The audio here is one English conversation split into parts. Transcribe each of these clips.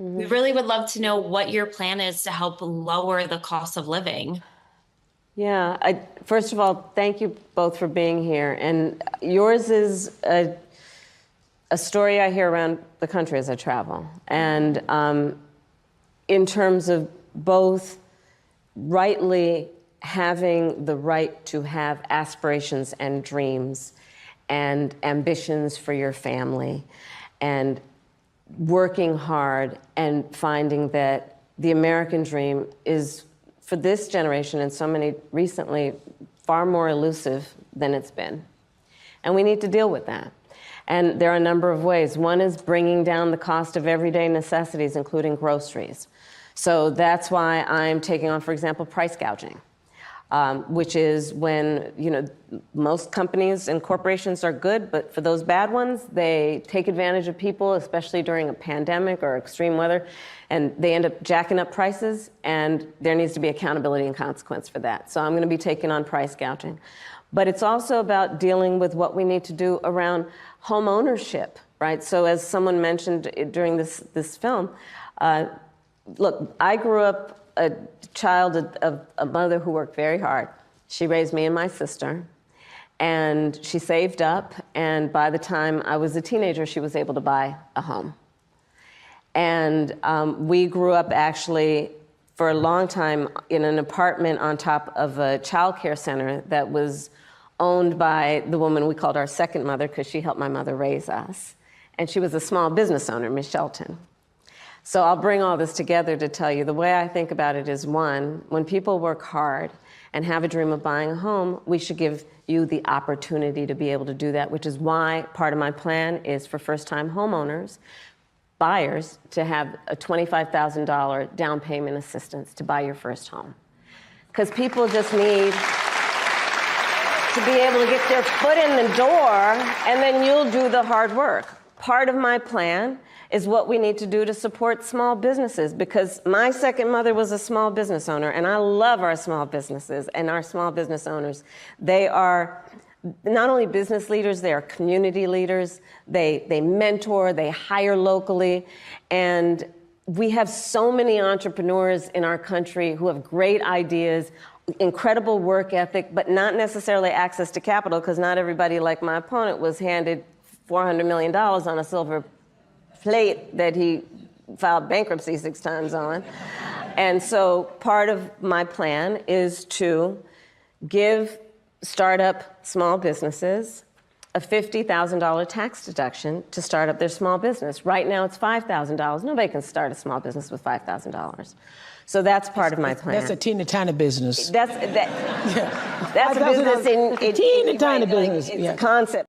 We really would love to know what your plan is to help lower the cost of living. Yeah, first of all, thank you both for being here. And yours is a story I hear around the country as I travel. And in terms of both rightly having the right to have aspirations and dreams and ambitions for your family, and working hard and finding that the American dream is, for this generation and so many recently, far more elusive than it's been. And we need to deal with that. And there are a number of ways. One is bringing down the cost of everyday necessities, including groceries. So that's why I'm taking on, for example, price gouging, which is when, most companies and corporations are good, but for those bad ones, they take advantage of people, especially during a pandemic or extreme weather, and they end up jacking up prices, and there needs to be accountability and consequence for that. So I'm going to be taking on price gouging. But it's also about dealing with what we need to do around home ownership, right? So as someone mentioned during this film, look, I grew up a child of a mother who worked very hard. She raised me and my sister, and she saved up, and by the time I was a teenager, she was able to buy a home. And we grew up actually for a long time in an apartment on top of a child care center that was owned by the woman we called our second mother, because she helped my mother raise us. And she was a small business owner, Miss Shelton. So I'll bring all this together to tell you the way I think about it is, one, when people work hard and have a dream of buying a home, we should give you the opportunity to be able to do that, which is why part of my plan is for first-time homeowners, buyers, to have a $25,000 down payment assistance to buy your first home. Because people just need to be able to get their foot in the door, and then you'll do the hard work. Part of my plan is what we need to do to support small businesses, because my second mother was a small business owner, and I love our small businesses and our small business owners. They are not only business leaders, they are community leaders. They mentor, they hire locally, and we have so many entrepreneurs in our country who have great ideas, incredible work ethic, but not necessarily access to capital, because not everybody, like my opponent, was handed $400 million on a silver plate that he filed bankruptcy 6 times on. And so part of my plan is to give startup small businesses a $50,000 tax deduction to start up their small business. Right now it's $5,000. Nobody can start a small business with $5,000. So that's part of my plan. That's a teeny tiny business. That's a business in teeny tiny business. It's a concept.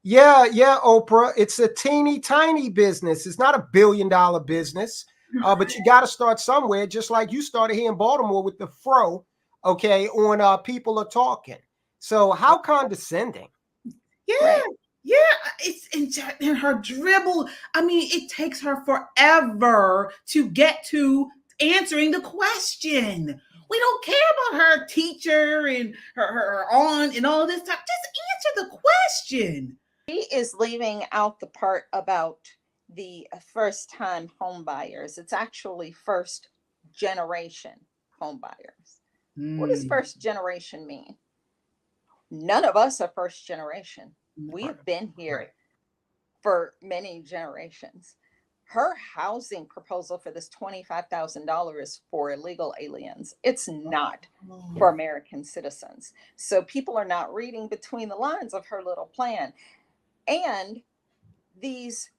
Yeah, Oprah. It's a teeny tiny business. It's not $1 billion business, but you got to start somewhere. Just like you started here in Baltimore with the fro, okay, on People Are Talking. So how condescending. Yeah, right. Yeah. It's in her dribble. I mean, it takes her forever to get to answering the question. We don't care about her teacher and her aunt and all this stuff. Just answer the question. She is leaving out the part about the first-time home buyers. It's actually first-generation home buyers. What does first generation mean? None of us are first generation. We have been here for many generations. Her housing proposal for this $25,000 is for illegal aliens. It's not for American citizens. So people are not reading between the lines of her little plan. And these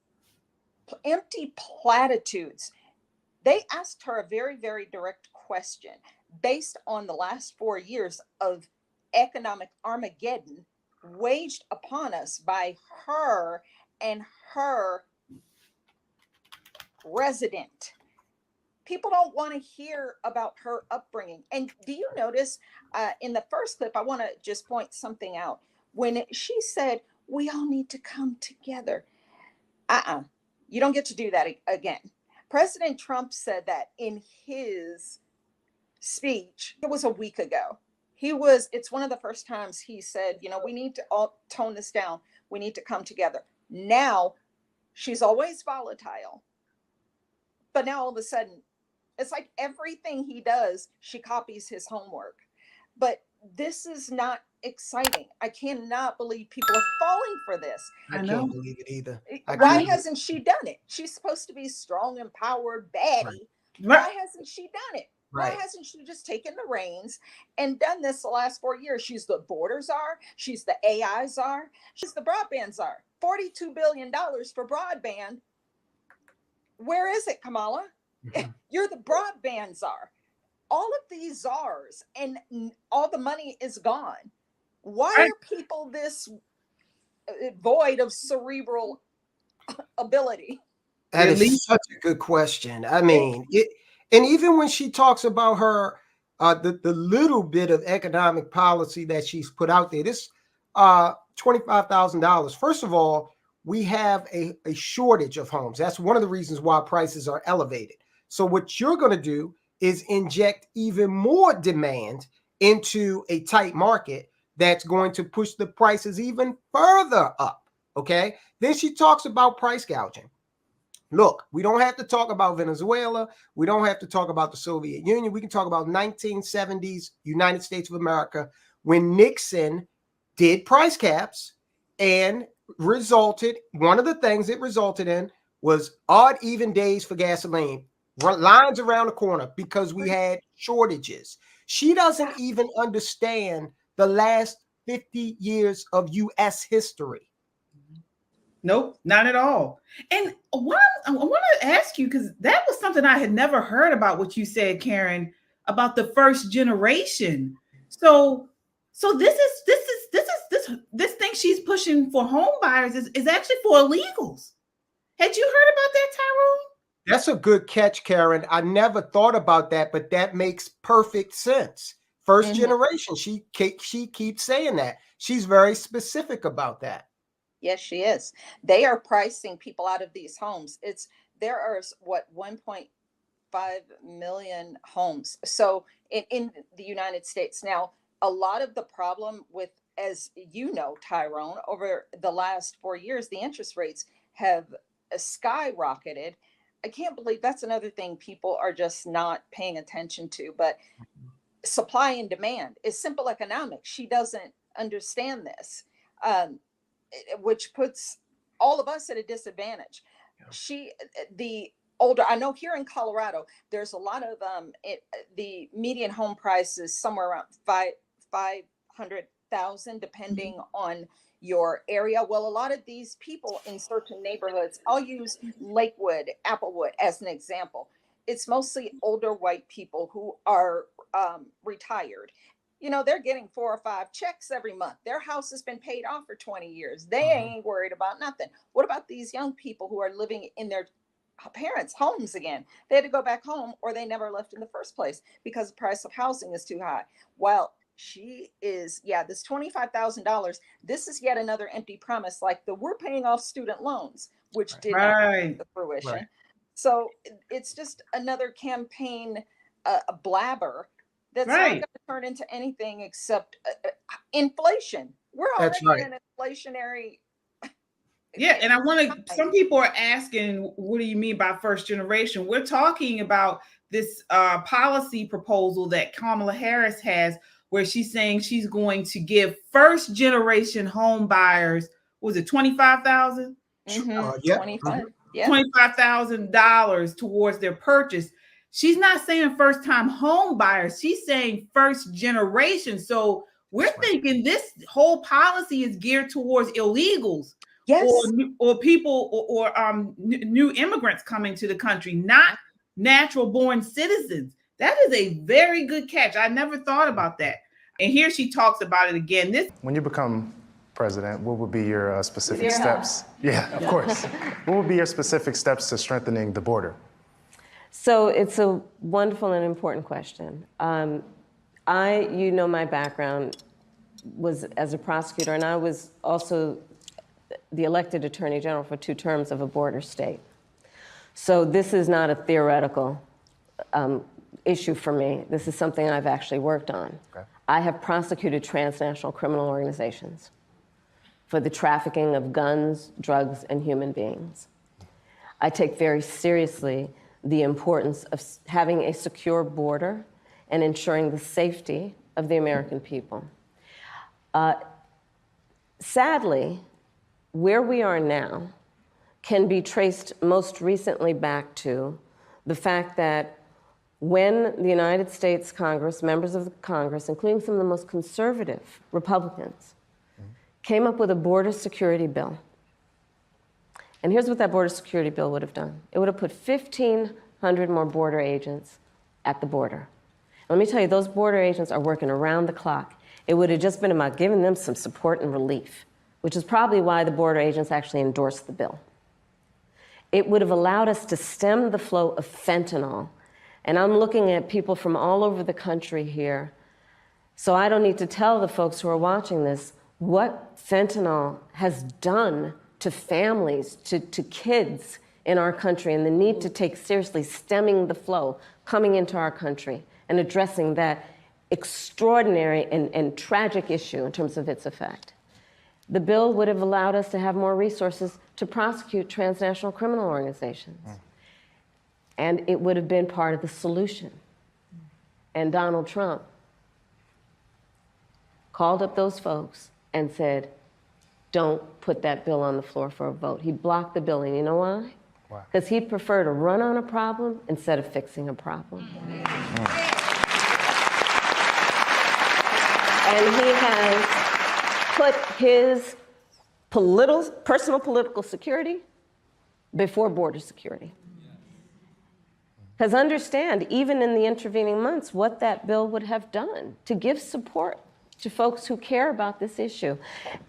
empty platitudes, they asked her a very, very direct question based on the last 4 years of economic Armageddon waged upon us by her and her resident. People don't want to hear about her upbringing. And do you notice in the first clip, I want to just point something out. When she said, we all need to come together. You don't get to do that again. President Trump said that in his speech. It was a week ago. It's one of the first times he said, we need to all tone this down. We need to come together. Now, she's always volatile. But now all of a sudden, it's like everything he does, she copies his homework. But this is not exciting. I cannot believe people are falling for this. I can't believe it either. Why hasn't she done it? She's supposed to be strong, empowered, baddie. Right. Why hasn't she done it? Right. Why hasn't she just taken the reins and done this the last 4 years? She's the border czar. She's the AI czar. She's the broadband czar. $42 billion for broadband. Where is it, Kamala? You're the broadband czar. All of these czars and all the money is gone. Why are people this void of cerebral ability? That is such a good question. I mean, and even when she talks about her, the little bit of economic policy that she's put out there, this $25,000. First of all, we have a shortage of homes. That's one of the reasons why prices are elevated. So what you're going to do is inject even more demand into a tight market that's going to push the prices even further up. Okay. Then she talks about price gouging. Look, we don't have to talk about Venezuela. We don't have to talk about the Soviet Union. We can talk about 1970s United States of America when Nixon did price caps and one of the things it resulted in was odd, even days for gasoline, lines around the corner because we had shortages. She doesn't even understand the last 50 years of U.S. history. Nope, not at all. And I want to ask you, because that was something I had never heard about what you said, Karen, about the first generation. So this thing she's pushing for home buyers is actually for illegals. Had you heard about that, Tyrone? That's a good catch, Karen. I never thought about that, but that makes perfect sense. First generation, she keeps saying that. She's very specific about that. Yes, she is. They are pricing people out of these homes. There are 1.5 million homes. So in the United States now, a lot of the problem with, as you know, Tyrone, over the last 4 years, the interest rates have skyrocketed. I can't believe that's another thing people are just not paying attention to. But supply and demand is simple economics. She doesn't understand this. Which puts all of us at a disadvantage. The older, I know here in Colorado, there's a lot of the median home price is somewhere around $500,000, depending on your area. Well, a lot of these people in certain neighborhoods, I'll use Lakewood, Applewood as an example. It's mostly older white people who are retired. You know, they're getting 4 or 5 checks every month. Their house has been paid off for 20 years. They ain't worried about nothing. What about these young people who are living in their parents' homes again? They had to go back home or they never left in the first place because the price of housing is too high. Well, she is, this $25,000, this is yet another empty promise, like we're paying off student loans, which did not come to fruition. Right. So it's just another campaign, a blabber. That's not going to turn into anything except inflation. We're already in an inflationary. Yeah, and I want to. Some people are asking, "What do you mean by first generation?" We're talking about this policy proposal that Kamala Harris has, where she's saying she's going to give first generation home buyers, was it $25,000? $25,000 towards their purchase. She's not saying first time home buyers. She's saying first generation. So we're thinking this whole policy is geared towards illegals, or people or new immigrants coming to the country, not natural born citizens. That is a very good catch. I never thought about that. And here she talks about it again. When you become president, what would be your specific steps? Yeah, of course. What would be your specific steps to strengthening the border? So it's a wonderful and important question. My background was as a prosecutor, and I was also the elected attorney general for 2 terms of a border state. So this is not a theoretical issue for me. This is something I've actually worked on. Okay. I have prosecuted transnational criminal organizations for the trafficking of guns, drugs, and human beings. I take very seriously the importance of having a secure border and ensuring the safety of the American people. Sadly, where we are now can be traced most recently back to the fact that when the United States Congress, members of the Congress, including some of the most conservative Republicans, came up with a border security bill. And here's what that border security bill would have done. It would have put 1,500 more border agents at the border. Let me tell you, those border agents are working around the clock. It would have just been about giving them some support and relief, which is probably why the border agents actually endorsed the bill. It would have allowed us to stem the flow of fentanyl. And I'm looking at people from all over the country here, so I don't need to tell the folks who are watching this what fentanyl has done to families, to kids in our country, and the need to take seriously stemming the flow coming into our country and addressing that extraordinary and tragic issue in terms of its effect. The bill would have allowed us to have more resources to prosecute transnational criminal organizations. And it would have been part of the solution. And Donald Trump called up those folks and said, don't put that bill on the floor for a vote. He blocked the bill, and you know why? Why? Because he'd prefer to run on a problem instead of fixing a problem. And he has put his personal political security before border security. Because understand, even in the intervening months, what that bill would have done to give support to folks who care about this issue.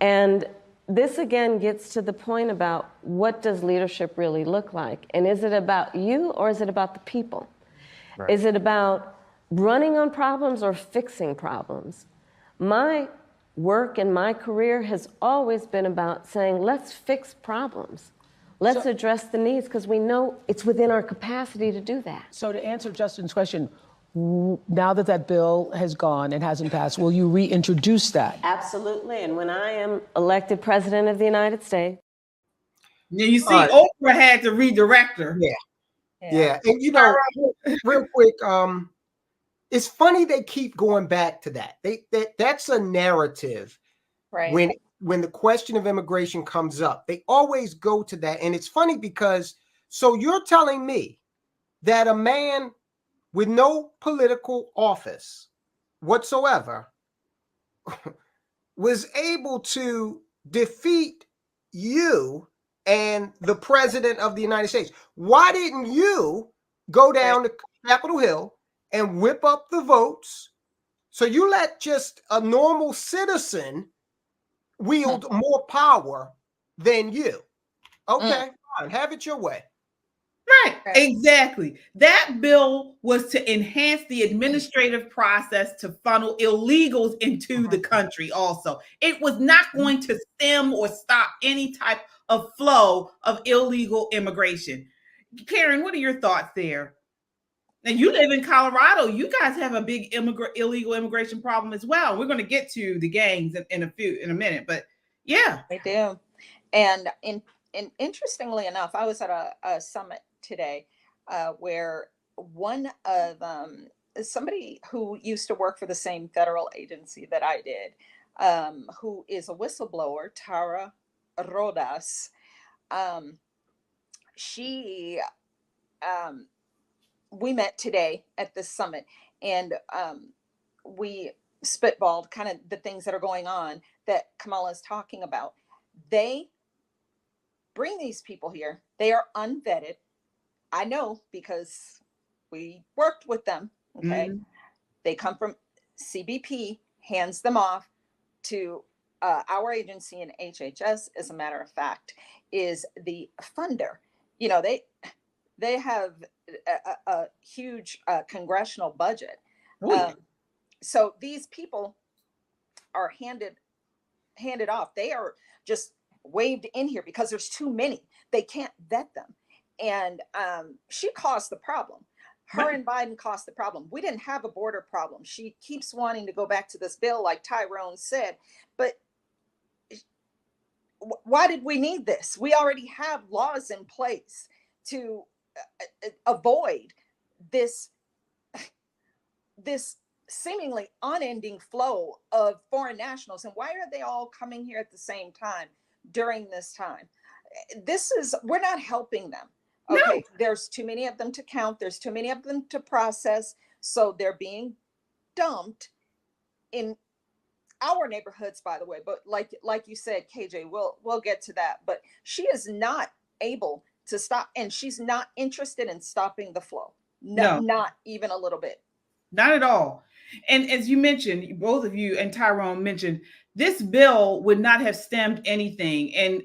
And this again gets to the point about what does leadership really look like? And is it about you or is it about the people? Right. Is it about running on problems or fixing problems? My work and my career has always been about saying, let's fix problems. Let's address the needs, because we know it's within our capacity to do that. So to answer Justin's question, now that that bill has gone and hasn't passed, will you reintroduce that? Absolutely. And when I am elected president of the United States. Now you see, Oprah had to redirect her. Yeah. And you know, real quick, it's funny they keep going back to that. That's a narrative. Right. When the question of immigration comes up, they always go to that. And it's funny because, so you're telling me that a man with no political office whatsoever was able to defeat you and the president of the United States. Why didn't you go down to Capitol Hill and whip up the votes? So you let just a normal citizen wield more power than you. Okay, fine, have it your way. Right, exactly. That bill was to enhance the administrative process to funnel illegals into the country also. It was not going to stem or stop any type of flow of illegal immigration. Karen, what are your thoughts there? And you live in Colorado. You guys have a big illegal immigration problem as well. We're going to get to the gangs in a minute, but yeah. They do. And interestingly enough, I was at a summit today where one of somebody who used to work for the same federal agency that I did, who is a whistleblower, Tara Rodas, we met today at this summit, and we spitballed kind of the things that are going on that Kamala is talking about. They bring these people here. They are unvetted. I know because we worked with them. Okay. They come from CBP, hands them off to our agency, and HHS, as a matter of fact, is the funder. You know, they have a huge congressional budget. So these people are handed off. They are just waved in here because there's too many. They can't vet them. And she caused the problem. Her and Biden caused the problem. We didn't have a border problem. She keeps wanting to go back to this bill, like Tyrone said. But why did we need this? We already have laws in place to avoid this seemingly unending flow of foreign nationals. And why are they all coming here at the same time during this time? We're not helping them. Okay, no. There's too many of them to count. There's too many of them to process. So they're being dumped in our neighborhoods, by the way. But like you said, KJ, we'll get to that. But she is not able to stop, and she's not interested in stopping the flow. No, not even a little bit. Not at all. And as you mentioned, both of you and Tyrone mentioned, this bill would not have stemmed anything. And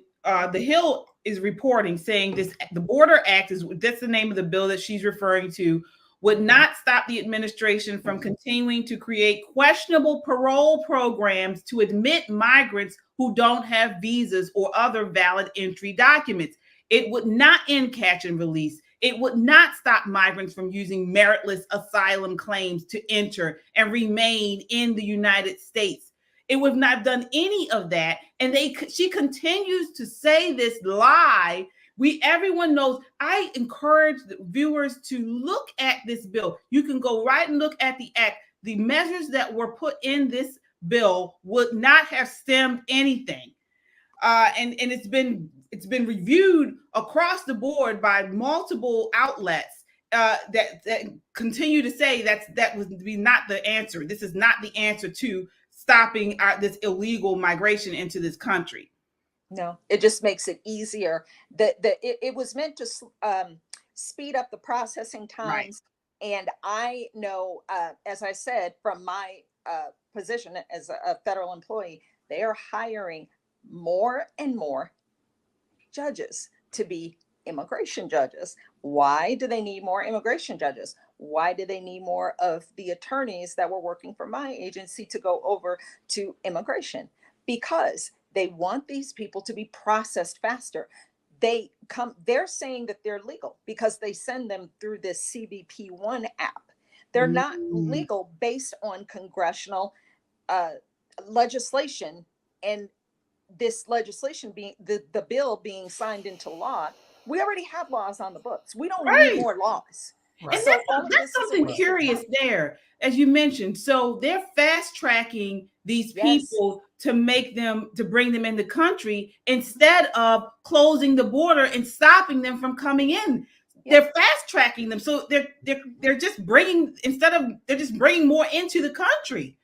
the Hill is reporting saying the Border Act that's the name of the bill that she's referring to, would not stop the administration from continuing to create questionable parole programs to admit migrants who don't have visas or other valid entry documents. It would not end catch and release. It would not stop migrants from using meritless asylum claims to enter and remain in the United States. It would not have done any of that. And she continues to say this lie. Everyone knows. I encourage the viewers to look at this bill. You can go right and look at the act. The measures that were put in this bill would not have stemmed anything. And it's been reviewed across the board by multiple outlets that continue to say that would be not the answer. This is not the answer to stopping this illegal migration into this country. No, it just makes it easier. It was meant to speed up the processing times. Right. And I know, as I said, from my position as a federal employee, they are hiring more and more judges to be immigration judges. Why do they need more immigration judges? Why do they need more of the attorneys that were working for my agency to go over to immigration? Because they want these people to be processed faster. They're saying that they're legal because they send them through this CBP1 app. They're not legal based on congressional legislation, and this legislation being the bill being signed into law. We already have laws on the books. We don't need more laws. Right. And so that's something curious there, as you mentioned. So they're fast tracking these people to bring them in the country instead of closing the border and stopping them from coming in. They're fast tracking them. So they're just bringing more into the country.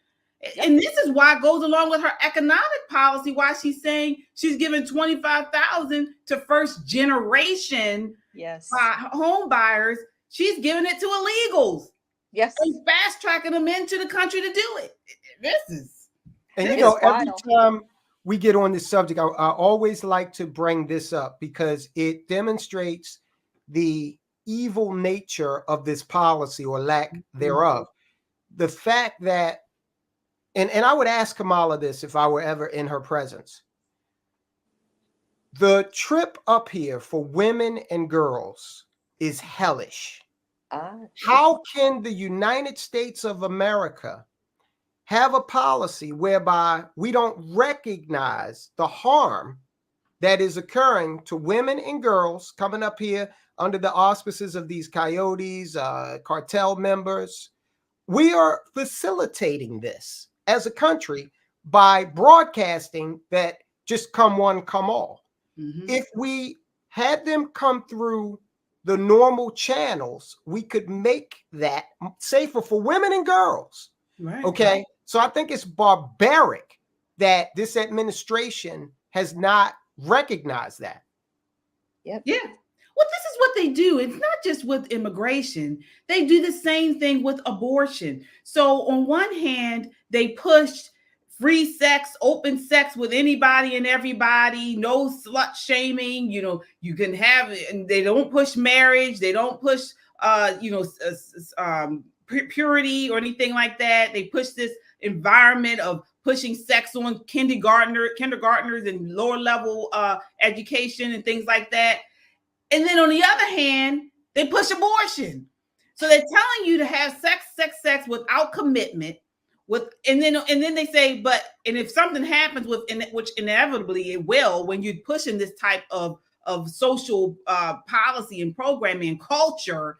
And this is why it goes along with her economic policy, why she's saying she's giving $25,000 to first generation home buyers. She's giving it to illegals. Yes. And fast tracking them into the country to do it. Every time we get on this subject, I always like to bring this up because it demonstrates the evil nature of this policy or lack thereof. The fact that, and I would ask Kamala this if I were ever in her presence. The trip up here for women and girls is hellish. How can the United States of America have a policy whereby we don't recognize the harm that is occurring to women and girls coming up here under the auspices of these coyotes, cartel members? We are facilitating this as a country by broadcasting that just come one, come all. If we had them come through the normal channels, we could make that safer for women and girls. Right. Okay. So I think it's barbaric that this administration has not recognized that. Yep. Yeah. Well, this is what they do. It's not just with immigration. They do the same thing with abortion. So on one hand, they pushed free sex, open sex with anybody and everybody, no slut shaming, you can have it, and they don't push marriage, they don't push purity or anything like that. They push this environment of pushing sex on kindergartners and lower level education and things like that. And then on the other hand, they push abortion. So they're telling you to have sex without commitment. And then they say, and if something happens which inevitably it will, when you're pushing this type of of social policy and programming and culture,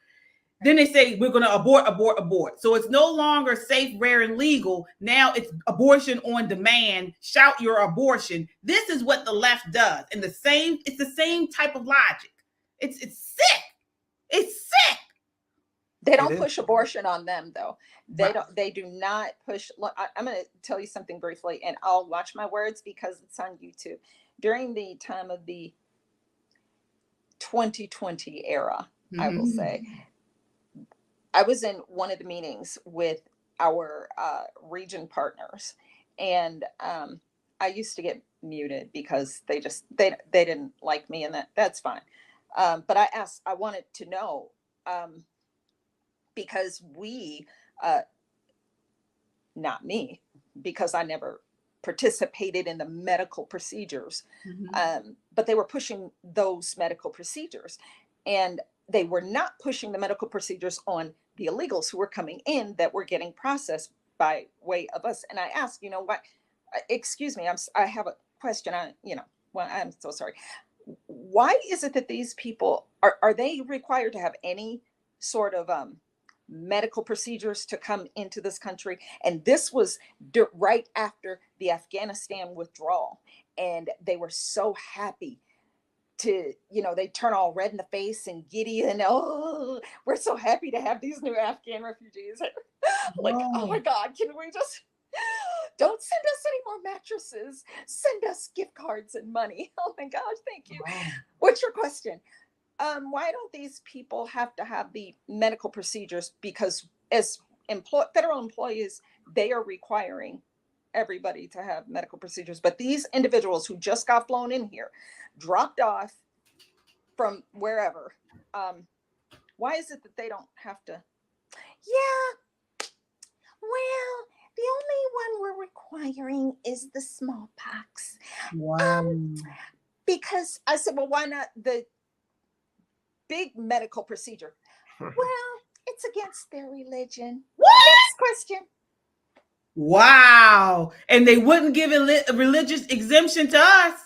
then they say we're going to abort. So it's no longer safe, rare, and legal. Now it's abortion on demand. Shout your abortion. This is what the left does. And it's the same type of logic. It's sick. It's sick. They don't push abortion on them, though. They do not push. Look, I'm going to tell you something briefly, and I'll watch my words because it's on YouTube. During the time of the 2020 era, I will say, I was in one of the meetings with our region partners, and I used to get muted because they didn't like me, and that's fine. But I wanted to know, because we, not me, because I never participated in the medical procedures, but they were pushing those medical procedures, and they were not pushing the medical procedures on the illegals who were coming in that were getting processed by way of us. And I asked, what, excuse me, I have a question. I'm so sorry. Why is it that these people, are they required to have any sort of medical procedures to come into this country? And this was right after the Afghanistan withdrawal. And they were so happy to, they turn all red in the face and giddy and, oh, we're so happy to have these new Afghan refugees. Like, oh my God, can we just, don't send us any more mattresses. Send us gift cards and money. Oh my gosh, thank you. Wow. What's your question? Why don't these people have to have the medical procedures? Because as federal employees, they are requiring everybody to have medical procedures. But these individuals who just got flown in here, dropped off from wherever, why is it that they don't have to? Yeah, well, the only one we're requiring is the smallpox. Wow. Because I said, well, why not the big medical procedure? Well, it's against their religion. Next question. Wow. And they wouldn't give a religious exemption to us.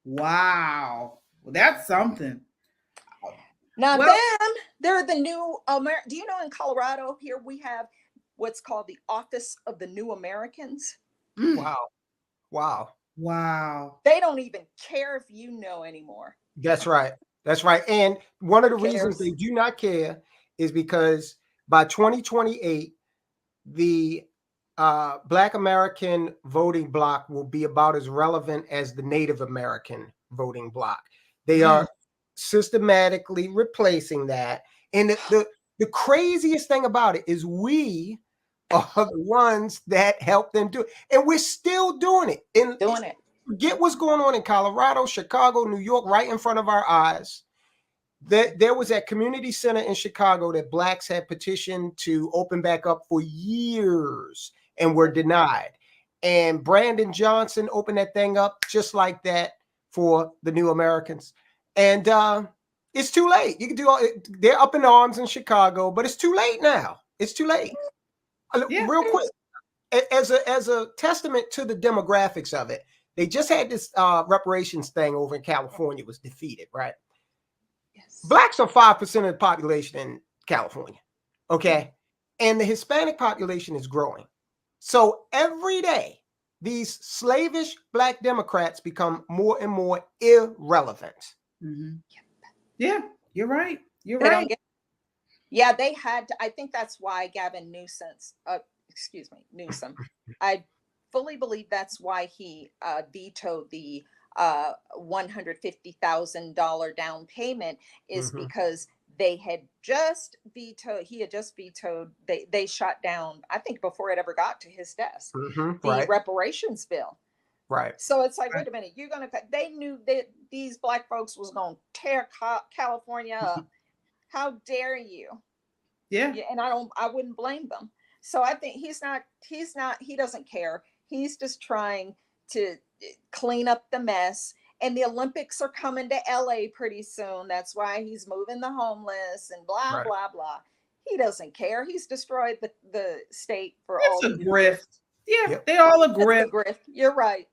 Wow. Well, that's something. Now, they're the new do you know in Colorado here we have what's called the Office of the New Americans? Wow. They don't even care if you know anymore. That's right. And one of the reasons they do not care is because by 2028, the Black American voting bloc will be about as relevant as the Native American voting bloc. They are systematically replacing that. And the craziest thing about it is we are the ones that help them do it. And we're still doing it. Forget what's going on in Colorado, Chicago, New York, right in front of our eyes. There was that community center in Chicago that Blacks had petitioned to open back up for years and were denied. And Brandon Johnson opened that thing up just like that for the New Americans. And it's too late. You can do they're up in arms in Chicago, but it's too late now. It's too late. Real quick, as a testament to the demographics of it, they just had this reparations thing over in California was defeated, right? Yes. Blacks are 5% of the population in California, okay? And the Hispanic population is growing. So every day, these slavish Black Democrats become more and more irrelevant. Mm-hmm. Yeah, you're right. Yeah, they had to, I think that's why Gavin Newsom, I fully believe that's why he vetoed the $150,000 down payment is because he had just vetoed, they shot down, I think before it ever got to his desk, the reparations bill. Right. So it's like, wait a minute, they knew that these Black folks was going to tear California up. How dare you? Yeah. And I wouldn't blame them. So I think he doesn't care. He's just trying to clean up the mess. And the Olympics are coming to LA pretty soon. That's why he's moving the homeless and blah, blah, blah. He doesn't care. He's destroyed the state for all. It's a grift. Yeah, they all a grift. You're right.